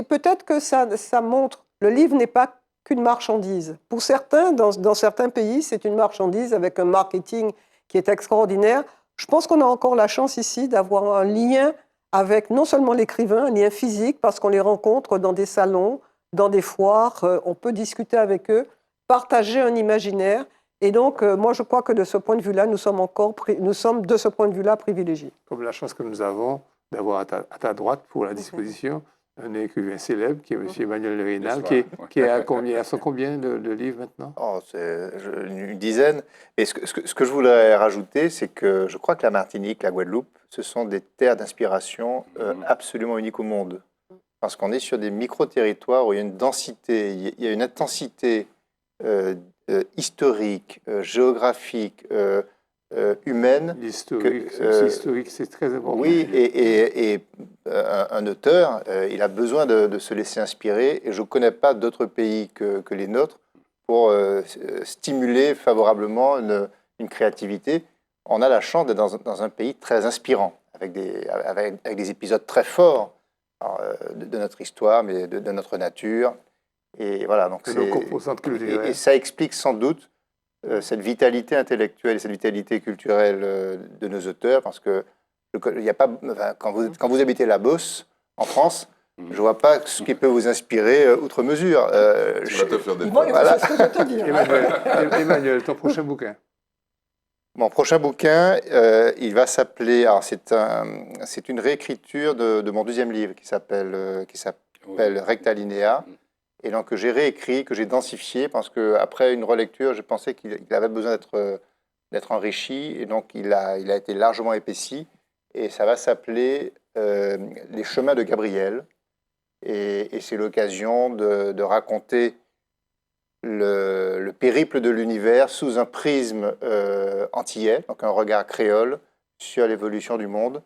peut-être que ça montre, le livre n'est pas qu'une marchandise. Pour certains, dans certains pays, c'est une marchandise avec un marketing qui est extraordinaire. Je pense qu'on a encore la chance ici d'avoir un lien avec non seulement l'écrivain, un lien physique, parce qu'on les rencontre dans des salons, dans des foires, on peut discuter avec eux, partager un imaginaire. Et donc, moi, je crois que de ce point de vue-là, nous sommes de ce point de vue-là privilégiés. Comme la chance que nous avons d'avoir à ta droite pour la disposition un écrivain célèbre qui est M. Emmanuel Rénal, qui est à combien de livres maintenant? Une dizaine. Et ce que je voudrais rajouter, c'est que je crois que la Martinique, la Guadeloupe, ce sont des terres d'inspiration absolument uniques au monde. Parce qu'on est sur des micro-territoires où il y a une densité, il y a une intensité historique, géographique, humaine. L'historique, c'est très important. Oui, et un auteur, il a besoin de se laisser inspirer. Et je ne connais pas d'autres pays que les nôtres pour stimuler favorablement une créativité. On a la chance d'être dans un pays très inspirant, avec des épisodes très forts de notre histoire, mais de notre nature. Et voilà, donc nos composantes culturelles. Et ça explique sans doute cette vitalité intellectuelle et cette vitalité culturelle de nos auteurs, parce que y a pas, quand vous habitez la Beauce, en France, je ne vois pas ce qui peut vous inspirer outre mesure. Tu vas te faire des Voilà. C'est ce que je vais te dire. Emmanuel, ton prochain bouquin? Mon prochain bouquin, il va s'appeler... Alors, c'est une réécriture de mon deuxième livre qui s'appelle Rectalinea. Et donc, que j'ai réécrit, que j'ai densifié, parce qu'après une relecture, je pensais qu'il avait besoin d'être enrichi. Et donc, il a été largement épaissi. Et ça va s'appeler Les chemins de Gabriel. Et c'est l'occasion de raconter le périple de l'univers sous un prisme antillais, donc un regard créole sur l'évolution du monde,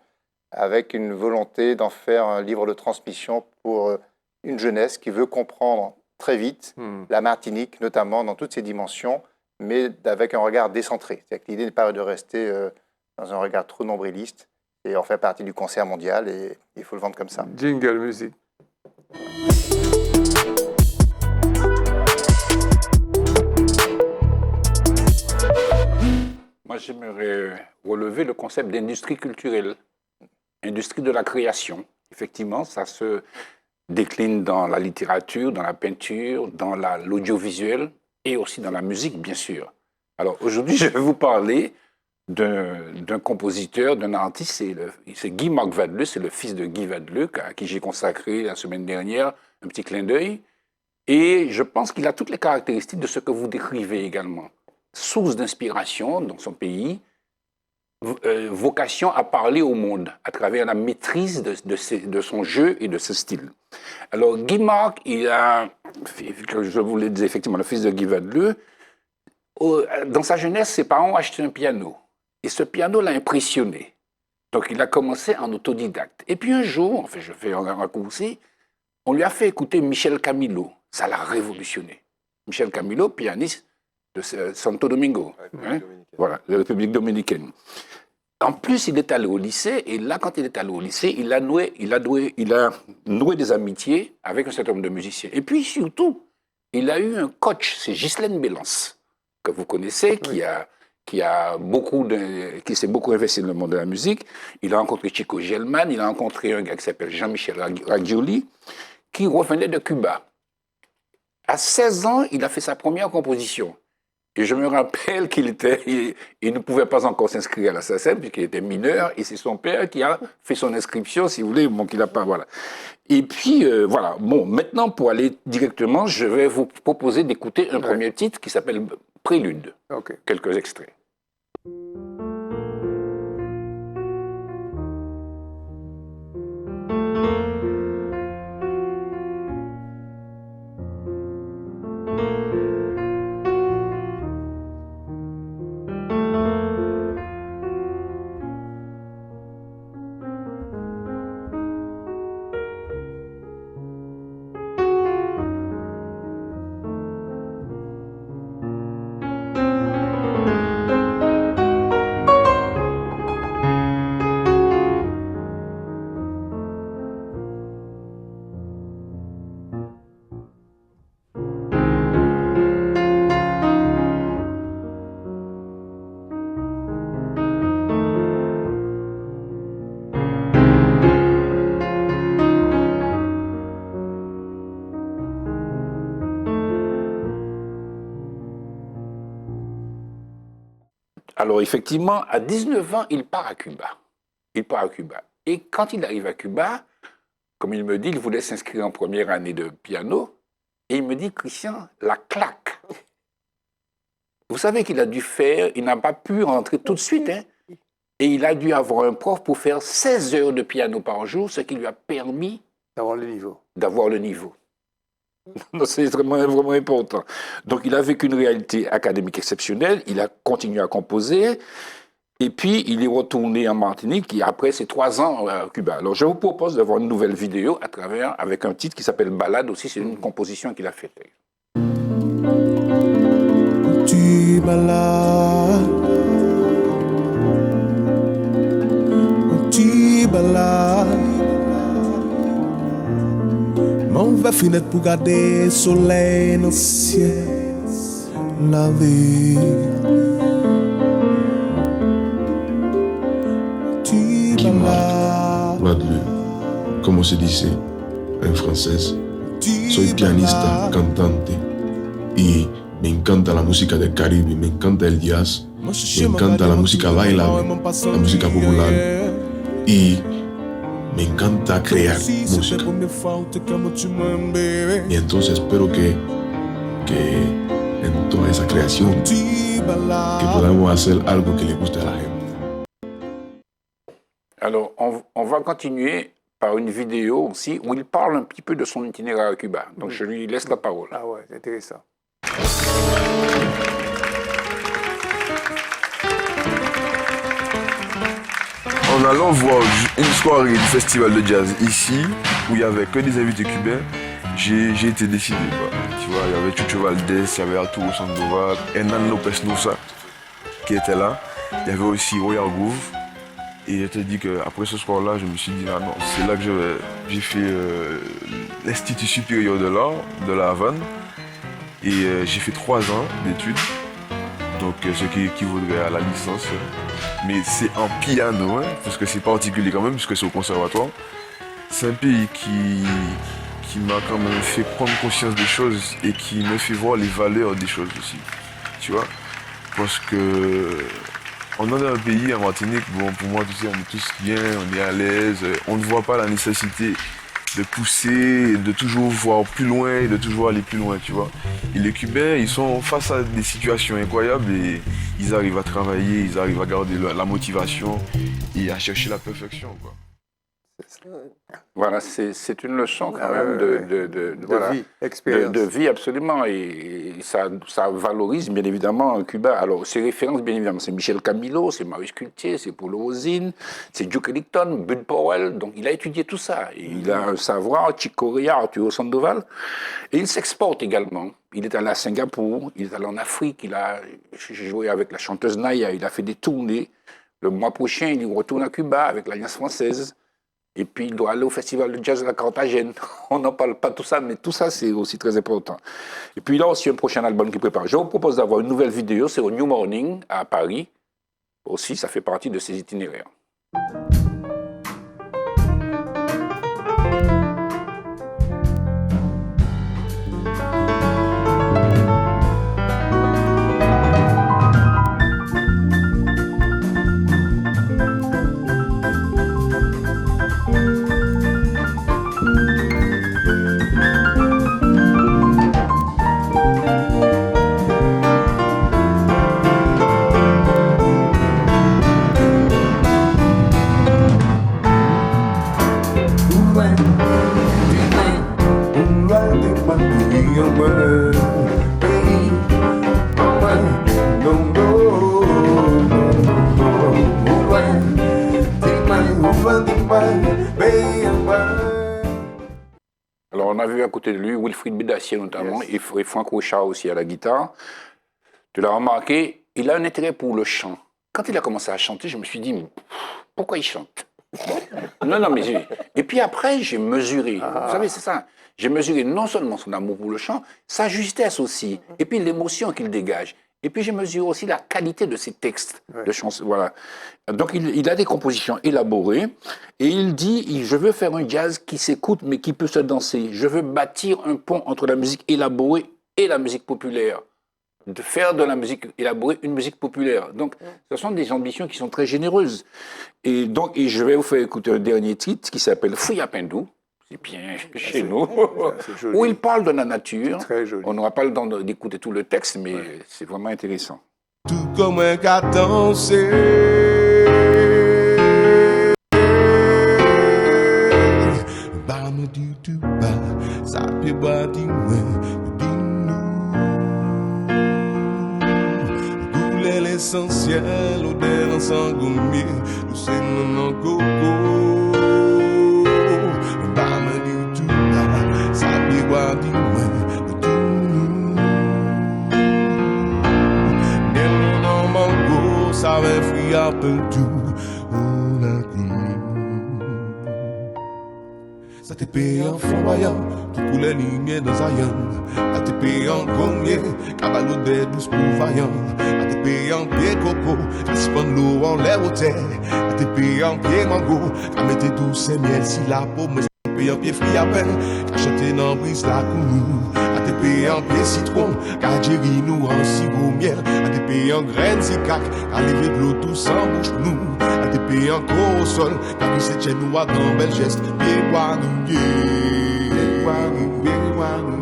avec une volonté d'en faire un livre de transmission pour une jeunesse qui veut comprendre très vite la Martinique, notamment dans toutes ses dimensions, mais avec un regard décentré. C'est-à-dire que l'idée n'est pas de rester dans un regard trop nombriliste, et on fait partie du concert mondial, et il faut le vendre comme ça. Jingle music. Moi, j'aimerais relever le concept d'industrie culturelle, industrie de la création. Effectivement, ça se décline dans la littérature, dans la peinture, dans l'audiovisuel et aussi dans la musique, bien sûr. Alors, aujourd'hui, je vais vous parler d'un compositeur, d'un artiste, c'est Guy-Marc Vadleux, c'est le fils de Guy Vadleux, à qui j'ai consacré la semaine dernière un petit clin d'œil. Et je pense qu'il a toutes les caractéristiques de ce que vous décrivez également. Source d'inspiration dans son pays, vocation à parler au monde à travers la maîtrise de son jeu et de ce style. Alors, Guy-Marc, je vous l'ai dit effectivement, le fils de Guy Vadleux, dans sa jeunesse, ses parents ont acheté un piano. Et ce piano l'a impressionné. Donc, il a commencé en autodidacte. Et puis un jour, enfin, je fais un raccourci, on lui a fait écouter Michel Camilo. Ça l'a révolutionné. Michel Camilo, pianiste de Santo Domingo, voilà, la République dominicaine. En plus, il est allé au lycée, et là, quand il est allé au lycée, il a noué des amitiés avec un certain nombre de musiciens. Et puis, surtout, il a eu un coach, c'est Ghislaine Bélance, que vous connaissez, qui s'est beaucoup investi dans le monde de la musique. Il a rencontré Chico Gelman, il a rencontré un gars qui s'appelle Jean-Michel Ragioli, qui revenait de Cuba. À 16 ans, il a fait sa première composition. Et je me rappelle il ne pouvait pas encore s'inscrire à la SACEM puisqu'il était mineur, et c'est son père qui a fait son inscription, si vous voulez, bon, qu'il n'a pas, voilà. Et puis, voilà. Bon, maintenant, pour aller directement, je vais vous proposer d'écouter un premier titre qui s'appelle Prélude. Ok. Quelques extraits. Alors, effectivement, à 19 ans, il part à Cuba. Il part à Cuba. Et quand il arrive à Cuba, comme il me dit, il voulait s'inscrire en première année de piano. Et il me dit, Christian, la claque. Vous savez qu'il a dû faire, il n'a pas pu rentrer tout de suite, hein. Et il a dû avoir un prof pour faire 16 heures de piano par jour, ce qui lui a permis D'avoir le niveau. d'avoir le niveau. C'est vraiment, vraiment important. Donc, il a vécu une réalité académique exceptionnelle, il a continué à composer, et puis il est retourné en Martinique, et après ses 3 ans à Cuba. Alors, je vous propose de voir une nouvelle vidéo avec un titre qui s'appelle Ballade aussi, c'est une composition qu'il a faite. Tu balades, tu balades. M'ouvre fenêtre pour garder le soleil dans le ciel, la vie. Tu balades. Guadeloupe, como se dice en francés. Soy pianista, cantante y me encanta la música del Caribe, me encanta el jazz, me encanta la música bailable, la música popular y me encanta crear música. Y entonces espero que en toda esa creación que podamos hacer algo que le guste a la gente. Alors, on va continuer par une vidéo aussi où il parle un petit peu de son itinéraire à Cuba. Donc, je lui laisse la parole. Ah ouais, c'est intéressant. En allant voir une soirée du festival de jazz ici, où il n'y avait que des invités cubains, j'ai été décidé. Tu vois, il y avait Chucho Valdés, il y avait Arturo Sandoval, Hernan Lopez Nusa qui était là. Il y avait aussi Royal Groove. Et je te dis qu'après ce soir-là, je me suis dit, ah non, c'est là que j'ai fait l'Institut supérieur de l'art de la Havane. Et j'ai fait 3 ans d'études, donc ce qui équivaudrait à la licence. Mais c'est en piano, hein, parce que c'est particulier quand même, puisque c'est au conservatoire. C'est un pays qui m'a quand même fait prendre conscience des choses et qui me fait voir les valeurs des choses aussi. Tu vois, parce que on est dans un pays, en Martinique, bon, pour moi, tu sais, on est tous bien, on est à l'aise, on ne voit pas la nécessité de pousser, de toujours voir plus loin, de toujours aller plus loin, tu vois. Et les Cubains, ils sont face à des situations incroyables et ils arrivent à travailler, ils arrivent à garder la motivation et à chercher la perfection, quoi. Voilà, c'est une leçon quand même de vie, expérience. De vie, absolument. Et ça valorise bien évidemment Cuba. Alors, ses références, bien évidemment, c'est Michel Camilo, c'est Maurice Cultier, c'est Paulo Rosine, c'est Duke Ellington, Bud Powell. Donc, il a étudié tout ça. Et il a un savoir, Chick Corea, Arturo Sandoval. Et il s'exporte également. Il est allé à Singapour, il est allé en Afrique, il a joué avec la chanteuse Naya, il a fait des tournées. Le mois prochain, il retourne à Cuba avec l'Alliance française. Et puis, il doit aller au Festival de Jazz de la Carthagène. On n'en parle pas tout ça, mais tout ça, c'est aussi très important. Et puis, il a aussi un prochain album qu'il prépare. Je vous propose d'avoir une nouvelle vidéo, c'est au New Morning, à Paris. Aussi, ça fait partie de ses itinéraires. avait à côté de lui Wilfried Bédassier notamment, et Franck Rochard aussi à la guitare. Tu l'as remarqué, il a un intérêt pour le chant. Quand il a commencé à chanter, je me suis dit, mais pourquoi il chante? Non, mais... Et puis après, j'ai mesuré. Vous savez, c'est ça. J'ai mesuré non seulement son amour pour le chant, sa justesse aussi, et puis l'émotion qu'il dégage. Et puis j'ai mesuré aussi la qualité de ses textes de chansons. Voilà. Donc il a des compositions élaborées, et il dit, je veux faire un jazz qui s'écoute mais qui peut se danser. Je veux bâtir un pont entre la musique élaborée et la musique populaire. De faire de la musique élaborée une musique populaire. Donc, ce sont des ambitions qui sont très généreuses. Et donc, je vais vous faire écouter un dernier titre qui s'appelle Fouya Pendou, c'est bien chez nous, où il parle de la nature. Très joli. On n'aura pas le temps d'écouter tout le texte, mais c'est vraiment intéressant. Tout comme un gars dansé. Bah me dit tout bas, ça peut pas dire l'essentiel, l'odeur en sangomier, nous c'est non coco. Bah me dit tout bas, ça peut pas dire non mango, ça va fruit un peu tout. On a ça te paye en flamboyant, tout pour les lignes dans Zion. Ça te paye en gommier, cabalo de douce pour vaillant. Ça te paye en pied coco, j'espère l'eau en l'air au terre. Ça te paye en pied mango, à mettre douce et miel si la peau me paye en pied frit à peine. J'achète dans brise la counou. Ça te paye en pied citron, car Jerry nous en sirop miel. Ça te paye en graines si cac, car lever de l'eau tout sans bouche nous. Ça te paye encore au sol, car nous c'est chez nous à grand bel geste. Pied bois nous, pied bois nous, pied bois nous,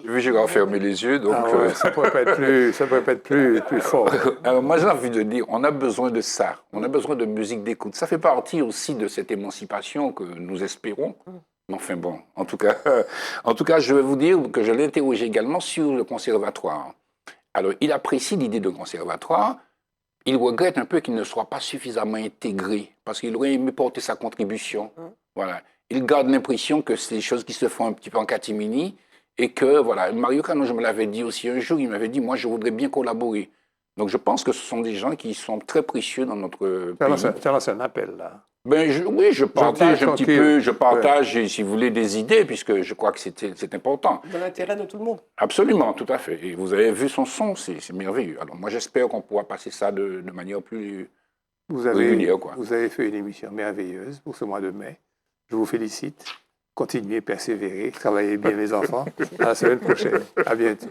J'ai vu Gérard fermer les yeux, donc... ça ne pourrait pas être plus fort. Alors moi j'ai envie de dire, on a besoin de ça, on a besoin de musique d'écoute. Ça fait partie aussi de cette émancipation que nous espérons. Enfin bon, en tout cas, je vais vous dire que je l'ai interrogé également sur le conservatoire. Alors il apprécie l'idée de conservatoire, il regrette un peu qu'il ne soit pas suffisamment intégré, parce qu'il aurait aimé porter sa contribution. Voilà. Il garde l'impression que c'est des choses qui se font un petit peu en catimini, et que, voilà, Mario Cano, je me l'avais dit aussi un jour, il m'avait dit, moi, je voudrais bien collaborer. Donc, je pense que ce sont des gens qui sont très précieux dans notre pays. Tu as un appel, là. Ben, oui, je partage un petit peu, je partage, Ouais. si vous voulez, des idées, puisque je crois que c'est important. Dans l'intérêt de tout le monde. Absolument, tout à fait. Et vous avez vu son son, c'est merveilleux. Alors, moi, j'espère qu'on pourra passer ça de manière plus régulière, quoi. Vous avez fait une émission merveilleuse pour ce mois de mai. Je vous félicite. Continuez, persévérez, travaillez bien, mes enfants. À la semaine prochaine. À bientôt.